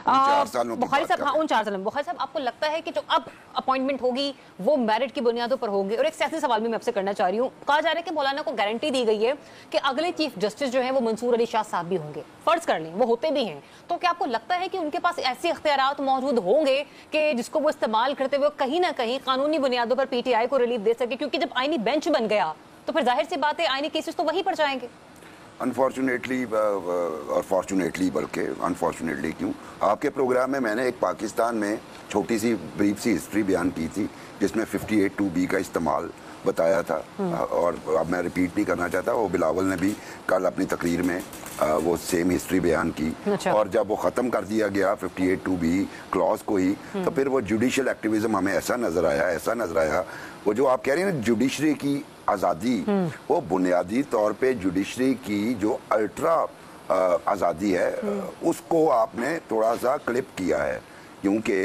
बुखारी साहब, हाँ उन 4 सालों में बुखारी साहब, आपको लगता है कि जो अब अपॉइंटमेंट होगी वो मेरिट की बुनियादों पर होगी? और एक सियासी सवाल भी मैं आपसे करना चाह रही हूँ, कहा जा रहा है कि मौलाना को गारंटी दी गई है कि अगले चीफ जस्टिस जो है वो मंसूर अली शाह साहब भी होंगे, फर्ज कर लें वो होते भी हैं, तो क्या आपको लगता है कि उनके पास ऐसे इख्तियारात मौजूद होंगे कि जिसको वो इस्तेमाल करते हुए कहीं ना कहीं कानूनी बुनियादों पर पीटीआई को रिलीफ दे सके? क्योंकि जब आईनी बेंच बन गया तो फिर जाहिर सी बात है आईनी केसेस तो वहीं पर जाएंगे। अनफॉर्चुनेटली और फॉर्चुनेटली, बल्कि अनफॉर्चुनेटली क्यों, आपके प्रोग्राम में मैंने एक पाकिस्तान में छोटी सी ब्रीफ सी हिस्ट्री बयान की थी जिसमें 58(2)B का इस्तेमाल बताया था, और अब मैं रिपीट नहीं करना चाहता, वो बिलावल ने भी कल अपनी तकरीर में वो सेम हिस्ट्री बयान की। अच्छा। और जब वो ख़त्म कर दिया गया 58(2)B क्लॉज को ही, तो फिर वो जुडिशल एक्टिविज्म हमें ऐसा नज़र आया, वो जो आप कह रहे हैं जुडिशरी की आज़ादी, वो बुनियादी तौर पे जुडिशरी की जो अल्ट्रा आज़ादी है उसको आपने थोड़ा सा क्लिप किया है, क्योंकि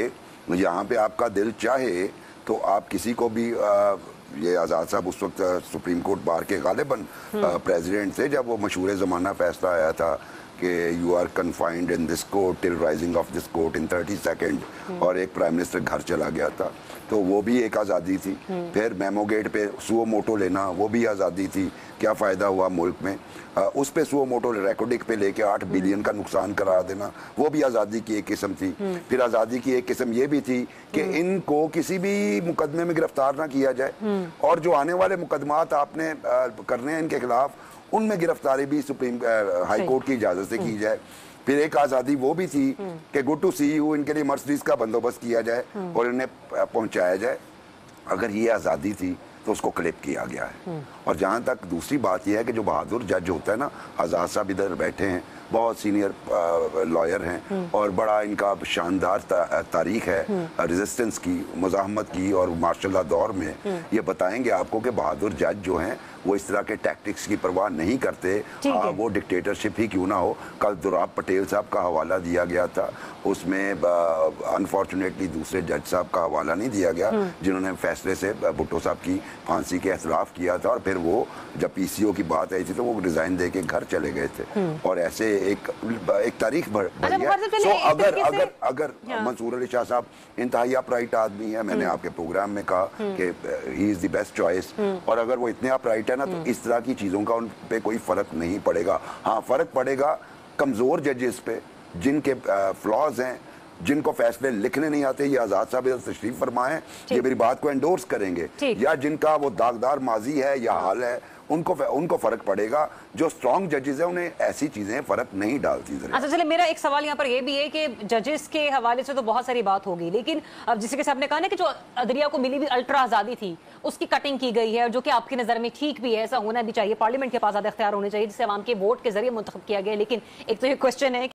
यहाँ पे आपका दिल चाहे तो आप किसी को भी ये आज़ाद साहब उस वक्त सुप्रीम कोर्ट बार के गालिबन प्रेसिडेंट थे जब वो मशहूर ज़माना फैसला आया था कि you are confined in this court till rising of this court in 30 second, और एक प्राइम मिनिस्टर घर चला गया था, तो वो भी एक आज़ादी थी। फिर मेमो गेट पे सुओ मोटो लेना, वो भी आज़ादी थी, क्या फ़ायदा हुआ मुल्क में, उस पे सुओ मोटो रिकॉर्डिंग पे लेके 8 बिलियन का नुकसान करा देना, वो भी आज़ादी की एक किस्म थी। फिर आज़ादी की एक किस्म ये भी थी कि इनको किसी भी मुकदमे में गिरफ्तार ना किया जाए, और जो आने वाले मुकदमात आपने करने हैं इनके खिलाफ, उनमें गिरफ्तारी भी सुप्रीम हाई कोर्ट की इजाज़त से की जाए। फिर एक आज़ादी वो भी थी कि गुड टू सी यू, इनके लिए मर्सिडीज का बंदोबस्त किया जाए और इन्हें पहुंचाया जाए। अगर ये आज़ादी थी तो उसको क्लिप किया गया है। और जहाँ तक दूसरी बात यह है कि जो बहादुर जज होता है ना, आज़ाद साहब इधर बैठे हैं, बहुत सीनियर लॉयर हैं और बड़ा इनका शानदार तारीख है रेजिस्टेंस की, मुज़ाहमत की, और मार्शल लॉ दौर में ये बताएंगे आपको कि बहादुर जज जो हैं वो इस तरह के टैक्टिक्स की परवाह नहीं करते, वो डिक्टेटरशिप ही क्यों ना हो। कल दुराब पटेल साहब का हवाला दिया गया था, उसमें अनफॉर्चुनेटली दूसरे जज साहब का हवाला नहीं दिया गया जिन्होंने फैसले से भुट्टो साहब की फांसी के एतराफ़ किया था, और फिर वो जब PCO की बात आई थी तो वो रिज़ाइन दे के घर चले गए थे, और ऐसे एक तारीख बढ़ी है। सो अगर मंसूर अली शाह साहब इंतहाई अपराइट आदमी है, मैंने आपके प्रोग्राम में कहा कि he is the best choice, और अगर वो इतने अपराइट है ना तो इस तरह की चीज़ों का उन पे कोई फ़र्क नहीं पड़ेगा। हाँ, फ़र्क पड़ेगा कमज़ोर जजेस पे जिनके फ्लॉज हैं, जिनको फैसले लिखने नहीं आते, ये आज़ाद साहब इधर तशरीफ फरमाएं, ये मेरी बात को एंडोर्स करेंगे, या जिनका वो दागदार माजी है या हाल है, उनको फर्क पड़ेगा। जो स्ट्रॉन्ग जजेस हैं उन्हें ऐसी चीजें फर्क नहीं डालती। अच्छा, चलिए, मेरा एक सवाल यहाँ पर ये भी है कि जजेस के हवाले से तो बहुत सारी बात होगी, लेकिन अब जिस के आपने कहा ना कि जो अदलिया को मिली भी अल्ट्रा आज़ादी थी उसकी कटिंग की गई है, जो कि आपकी नज़र में ठीक भी है, ऐसा होना भी चाहिए, पार्लियामेंट के पास ज़्यादा इख्तियार होने चाहिए जिसे आवाम के वोट के जरिए मुंतखब किया गया। लेकिन एक तो ये क्वेश्चन है